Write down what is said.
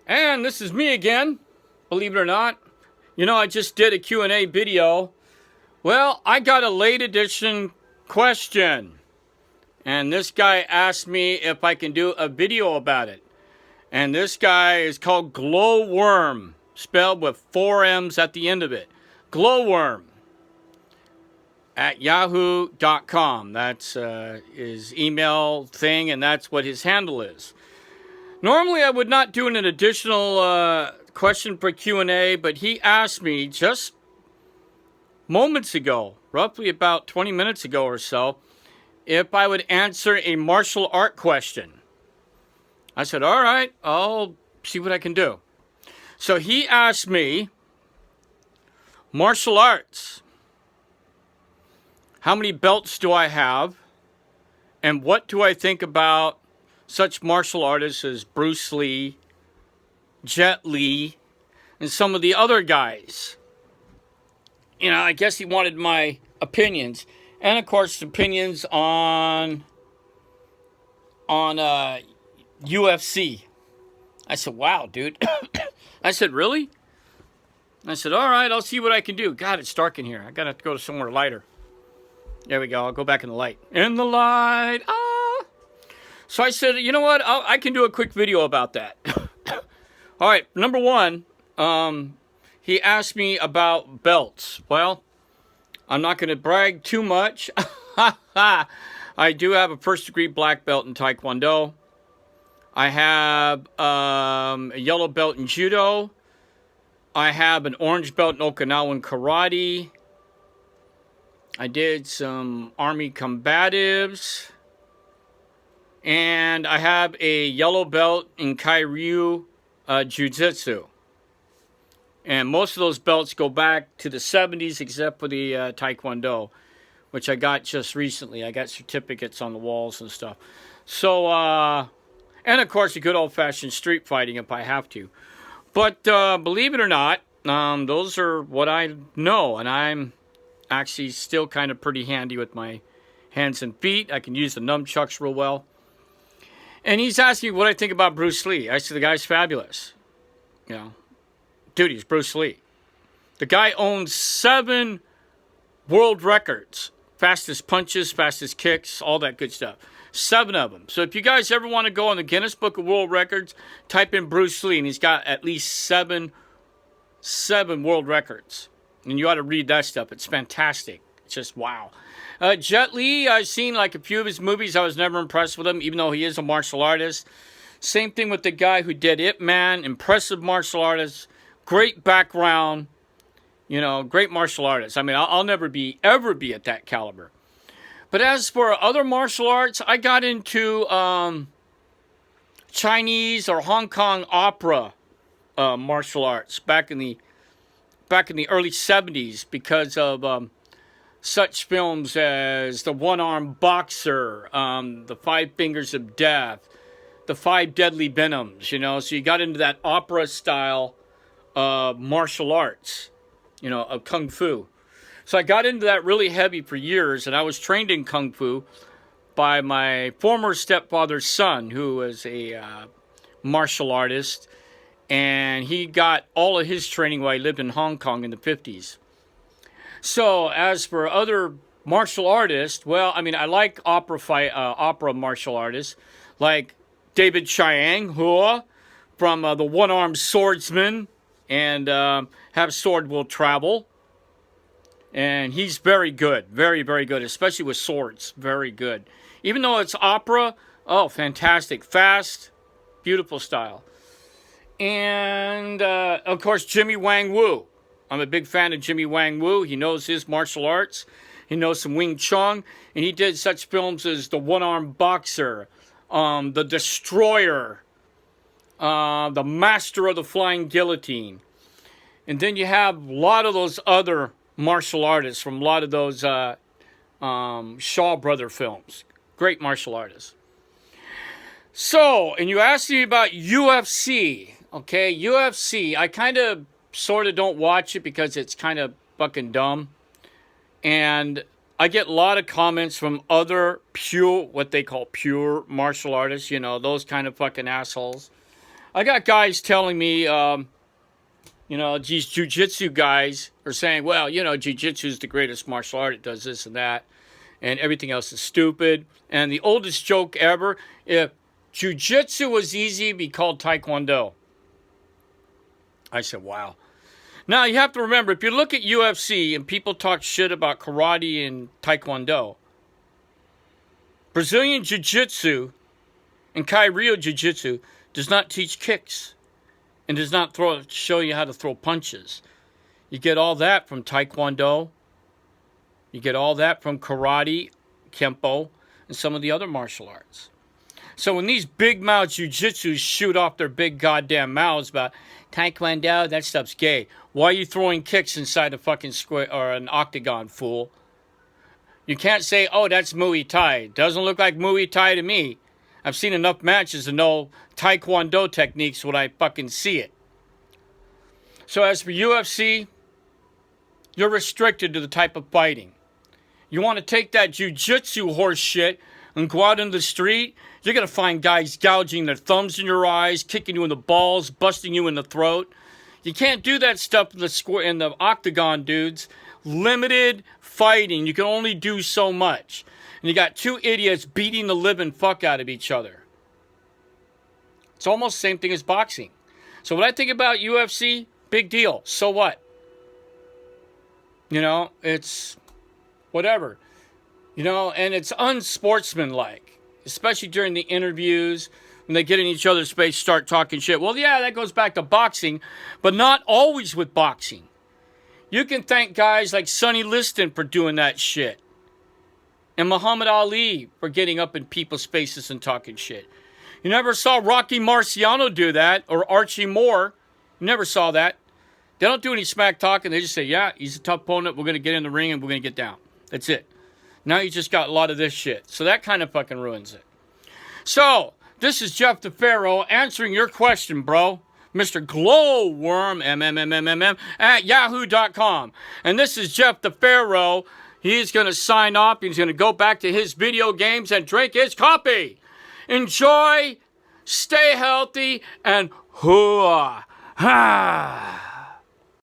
And this is me again, believe it or not. You know, I just did a Q&A video. Well, I got a late edition question. And this guy asked me if I can do a video about it. And this guy is called Glowwormmm, spelled with 4 M's at the end of it. Glowwormmm at yahoo.com. That's his email thing, and that's what his handle is. Normally, I would not do an additional question for Q&A, but he asked me just moments ago, roughly about 20 minutes ago or so, if I would answer a martial art question. I said, all right, I'll see what I can do. So he asked me, martial arts, how many belts do I have? And what do I think about such martial artists as Bruce Lee, Jet Li, and some of the other guys? You know, I guess he wanted my opinions. And of course, opinions on UFC. I said, wow, dude. I said, really? I said, all right, I'll see what I can do. God, it's dark in here. I got to go to somewhere lighter. There we go. I'll go back in the light. In the light. Ah. So I said, you know what? I can do a quick video about that. All right. Number one, he asked me about belts. Well, I'm not going to brag too much. I do have a first-degree black belt in Taekwondo. I have a yellow belt in Judo. I have an orange belt in Okinawan Karate. I did some Army combatives. And I have a yellow belt in Kairyu Jiu-Jitsu. And most of those belts go back to the 70s except for the Taekwondo, which I got just recently. I got certificates on the walls and stuff. So, and of course, the good old-fashioned street fighting if I have to. But believe it or not, those are what I know. And I'm actually still kind of pretty handy with my hands and feet. I can use the nunchucks real well. And he's asking me what I think about Bruce Lee. I said, the guy's fabulous. You know, dude, he's Bruce Lee. The guy owns 7 world records. Fastest punches, fastest kicks, all that good stuff. 7 of them. So if you guys ever want to go on the Guinness Book of World Records, type in Bruce Lee, and he's got at least 7 world records. And you ought to read that stuff. It's fantastic. It's just wow. Jet Li, I've seen like a few of his movies. I was never impressed with him, even though he is a martial artist. Same thing with the guy who did Ip Man. Impressive martial artist. Great background. You know, great martial artist. I mean, I'll never ever be at that caliber. But as for other martial arts, I got into Chinese or Hong Kong opera martial arts back in the early 70s because of such films as The One-Armed Boxer, The 5 Fingers of Death, The 5 Deadly Venoms, you know. So you got into that opera style martial arts, you know, of Kung Fu. So I got into that really heavy for years, and I was trained in Kung Fu by my former stepfather's son, who was a martial artist, and he got all of his training while he lived in Hong Kong in the 50s. So as for other martial artists, well, I mean, I like opera martial artists, like David Chiang Hua from The One-Armed Swordsman and Have Sword Will Travel. And he's very good, very, very good, especially with swords, very good. Even though it's opera, oh, fantastic, fast, beautiful style. And, of course, Jimmy Wang Wu. I'm a big fan of Jimmy Wang Wu. He knows his martial arts. He knows some Wing Chun. And he did such films as The One-Armed Boxer, The Destroyer, The Master of the Flying Guillotine. And then you have a lot of those other martial artists from a lot of those Shaw Brother films. Great martial artists. So, and you asked me about UFC. Okay, UFC, I kind of sort of don't watch it because it's kind of fucking dumb. And I get a lot of comments from other what they call pure martial artists, you know, those kind of fucking assholes. I got guys telling me, these jiu-jitsu guys are saying, well, jiu-jitsu is the greatest martial art. It does this and that, and everything else is stupid. And the oldest joke ever, if jiu-jitsu was easy, it'd be called taekwondo. I said, wow. Now, you have to remember, if you look at UFC and people talk shit about karate and taekwondo, Brazilian jiu-jitsu and Kai Rio jiu-jitsu does not teach kicks and does not show you how to throw punches. You get all that from taekwondo. You get all that from karate, kempo, and some of the other martial arts. So when these big mouth jiu-jitsus shoot off their big goddamn mouths about taekwondo, that stuff's gay. Why are you throwing kicks inside a fucking square or an octagon, fool? You can't say, oh, that's Muay Thai. Doesn't look like Muay Thai to me. I've seen enough matches to know taekwondo techniques when I fucking see it. So as for UFC, you're restricted to the type of fighting. You want to take that jiu-jitsu horse shit and go out in the street, you're going to find guys gouging their thumbs in your eyes, kicking you in the balls, busting you in the throat. You can't do that stuff in the octagon, dudes. Limited fighting. You can only do so much. And you got two idiots beating the living fuck out of each other. It's almost the same thing as boxing. So when I think about UFC, big deal. So what? It's whatever. And it's unsportsmanlike, especially during the interviews when they get in each other's face, start talking shit. Well, yeah, that goes back to boxing, but not always with boxing. You can thank guys like Sonny Liston for doing that shit. And Muhammad Ali for getting up in people's faces and talking shit. You never saw Rocky Marciano do that, or Archie Moore. You never saw that. They don't do any smack talking. They just say, yeah, he's a tough opponent. We're going to get in the ring and we're going to get down. That's it. Now you just got a lot of this shit. So that kind of fucking ruins it. So, this is Jeff the Pharaoh answering your question, bro. Mr. Glowwormmm, MMMMMM, at yahoo.com. And this is Jeff the Pharaoh. He's going to sign off. He's going to go back to his video games and drink his coffee. Enjoy, stay healthy, and hooah. Ha.